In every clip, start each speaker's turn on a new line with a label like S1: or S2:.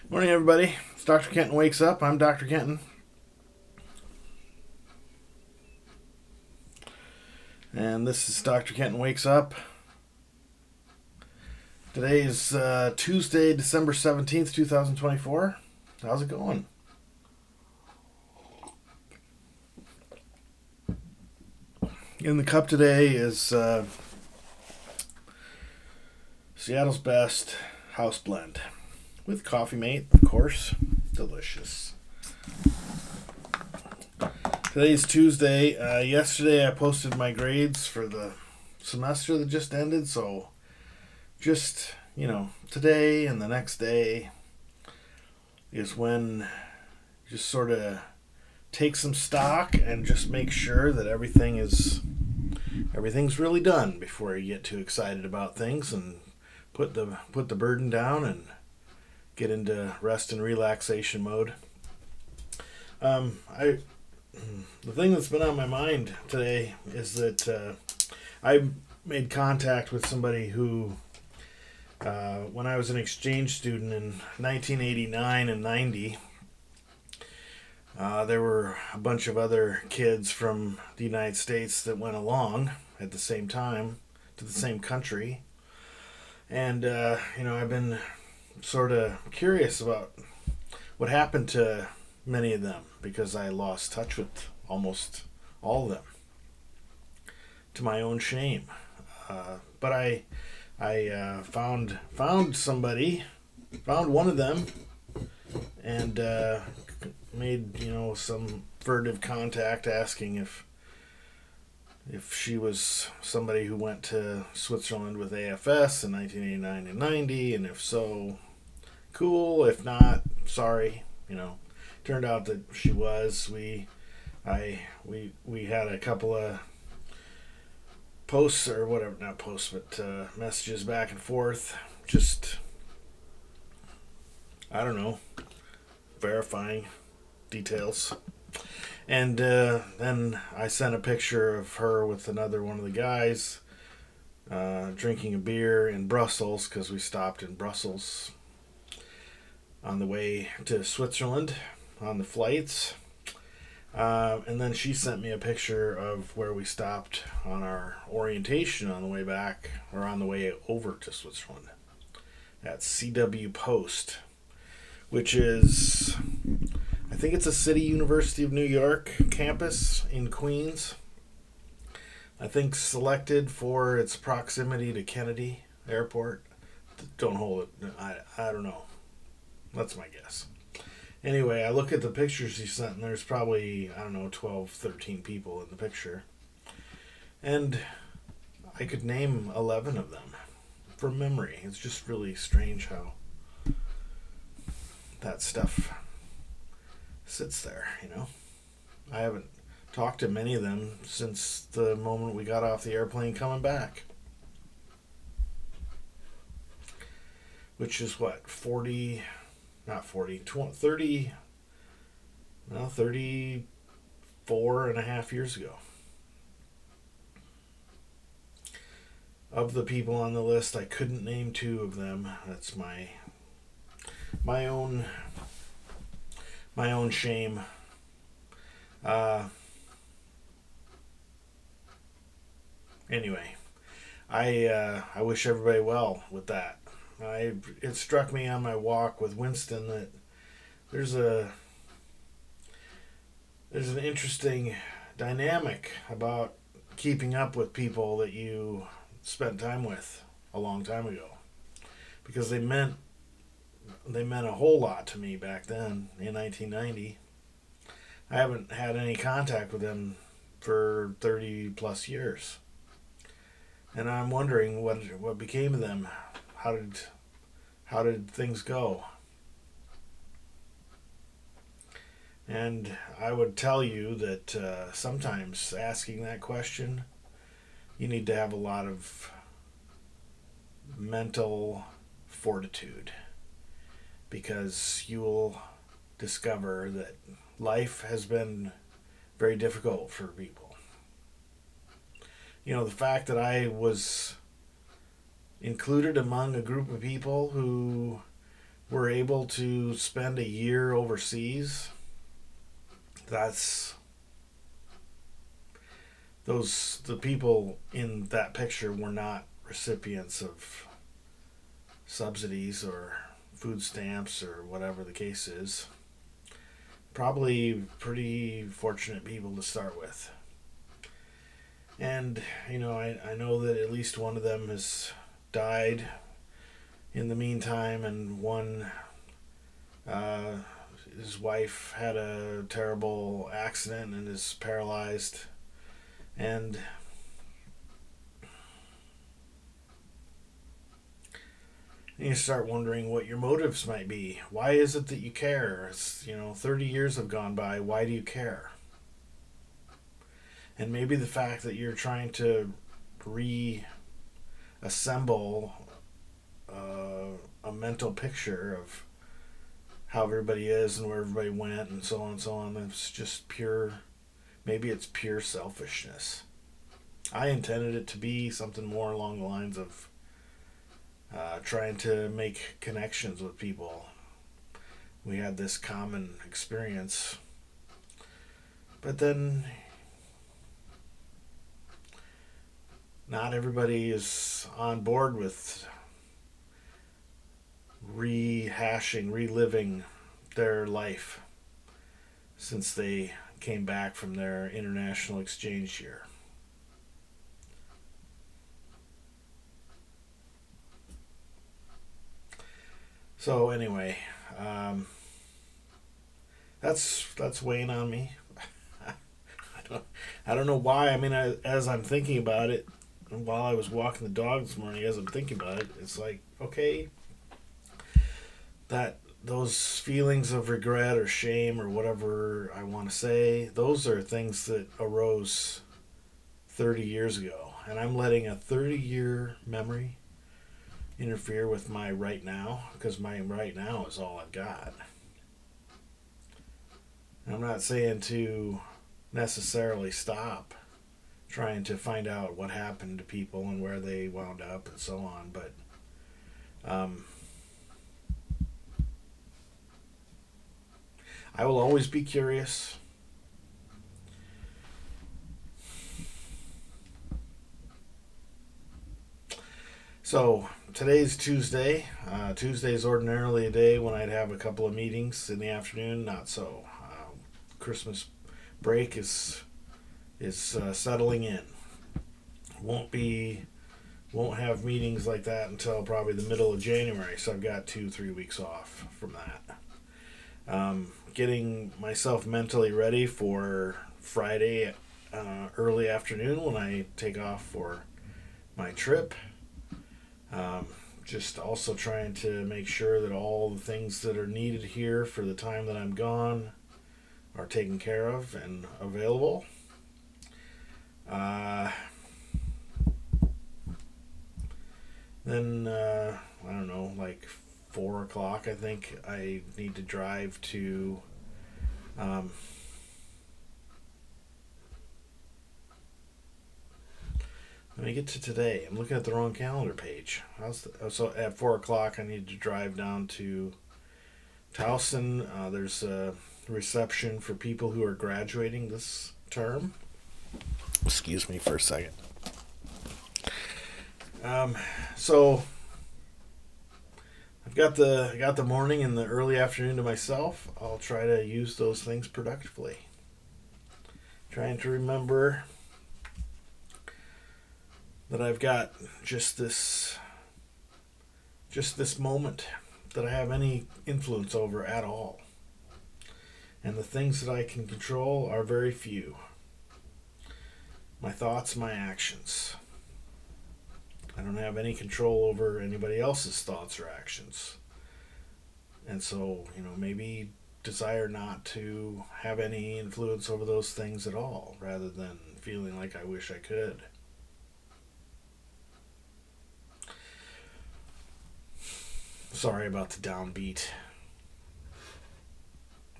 S1: Morning, everybody. It's Dr. Kenton Wakes Up. I'm Dr. Kenton. And this is Dr. Kenton Wakes Up. Today is Tuesday, December 17th, 2024. How's it going? In the cup today is Seattle's Best House Blend with Coffee Mate, of course. Delicious. Today's Tuesday. Yesterday I posted my grades for the semester that just ended, so just, today and the next day is when you just sort of take some stock and just make sure that everything's really done before you get too excited about things and put the burden down and get into rest and relaxation mode. The thing that's been on my mind today is that I made contact with somebody who, when I was an exchange student in 1989 and 90, there were a bunch of other kids from the United States that went along at the same time to the same country. And, I've been sort of curious about what happened to many of them because I lost touch with almost all of them, to my own shame. But I found one of them, and made some furtive contact asking if she was somebody who went to Switzerland with AFS in 1989 and 90, and if so, cool. If not, sorry. Turned out that she was. We had a couple of posts, or whatever, not posts, but messages back and forth, just, I don't know, verifying details. And then I sent a picture of her with another one of the guys drinking a beer in Brussels, because we stopped in Brussels on the way to Switzerland on the flights. And then she sent me a picture of where we stopped on our orientation on the way back, or on the way over to Switzerland, at CW Post, which is, I think it's a City University of New York campus in Queens. I think selected for its proximity to Kennedy Airport. Don't hold it. I don't know. That's my guess. Anyway, I look at the pictures he sent, and there's probably, 12, 13 people in the picture. And I could name 11 of them from memory. It's just really strange how that stuff sits there, I haven't talked to many of them since the moment we got off the airplane coming back. Which is what, 40... Not 40, 20, 30, 34 and a half years ago. Of the people on the list, I couldn't name two of them. That's my own shame. Anyway, I wish everybody well with that. It struck me on my walk with Winston that there's an interesting dynamic about keeping up with people that you spent time with a long time ago, because they meant a whole lot to me back then in 1990. I haven't had any contact with them for 30 plus years, and I'm wondering what became of them. How did things go? And I would tell you that sometimes asking that question, you need to have a lot of mental fortitude, because you will discover that life has been very difficult for people. The fact that I was included among a group of people who were able to spend a year overseas, that's the people in that picture were not recipients of subsidies or food stamps or whatever the case is. Probably pretty fortunate people to start with. And, I know that at least one of them has died in the meantime, and one, his wife had a terrible accident and is paralyzed. And you start wondering what your motives might be. Why is it that you care? 30 years have gone by. Why do you care? And maybe the fact that you're trying to reassemble a mental picture of how everybody is and where everybody went and so on and so on. It's just maybe it's pure selfishness. I intended it to be something more along the lines of trying to make connections with people. We had this common experience. But then not everybody is on board with reliving their life since they came back from their international exchange year. So anyway, that's weighing on me. I don't know why. I mean, as I'm thinking about it, while I was walking the dog this morning, as I'm thinking about it, it's like, okay, that those feelings of regret or shame or whatever I want to say, those are things that arose 30 years ago. And I'm letting a 30-year memory interfere with my right now, because my right now is all I've got. And I'm not saying to necessarily stop trying to find out what happened to people and where they wound up and so on, but I will always be curious. So today's Tuesday. Tuesday's ordinarily a day when I'd have a couple of meetings in the afternoon. Not so. Christmas break is settling in. Won't have meetings like that until probably the middle of January. So I've got 2-3 weeks off from that. Getting myself mentally ready for Friday early afternoon when I take off for my trip. Just also trying to make sure that all the things that are needed here for the time that I'm gone are taken care of and available. Then, I don't know, like 4 o'clock, I think I need to drive to let me get to today. I'm looking at the wrong calendar page. So at 4 o'clock, I need to drive down to Towson. There's a reception for people who are graduating this term. Excuse me for a second. So I've got the morning and the early afternoon to myself. I'll try to use those things productively. Trying to remember that I've got just this moment that I have any influence over at all. And the things that I can control are very few. My thoughts, my actions. I don't have any control over anybody else's thoughts or actions. And so, maybe desire not to have any influence over those things at all, rather than feeling like I wish I could. Sorry about the downbeat.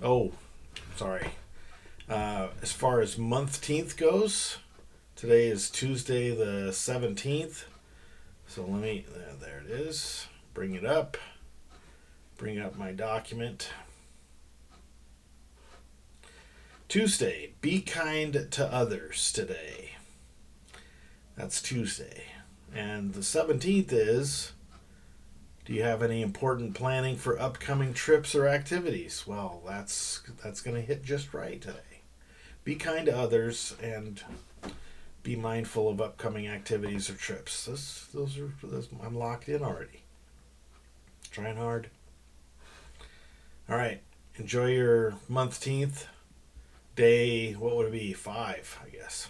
S1: Oh, sorry. As far as month-teenth goes, today is Tuesday the 17th. So there it is. Bring it up. Bring up my document. Tuesday, be kind to others today. That's Tuesday. And the 17th is, do you have any important planning for upcoming trips or activities? Well, that's going to hit just right today. Be kind to others and be mindful of upcoming activities or trips. I'm locked in already. Trying hard. All right. Enjoy your month-teenth. Day, what would it be? 5, I guess.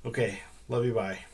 S1: Okay. Love you. Bye.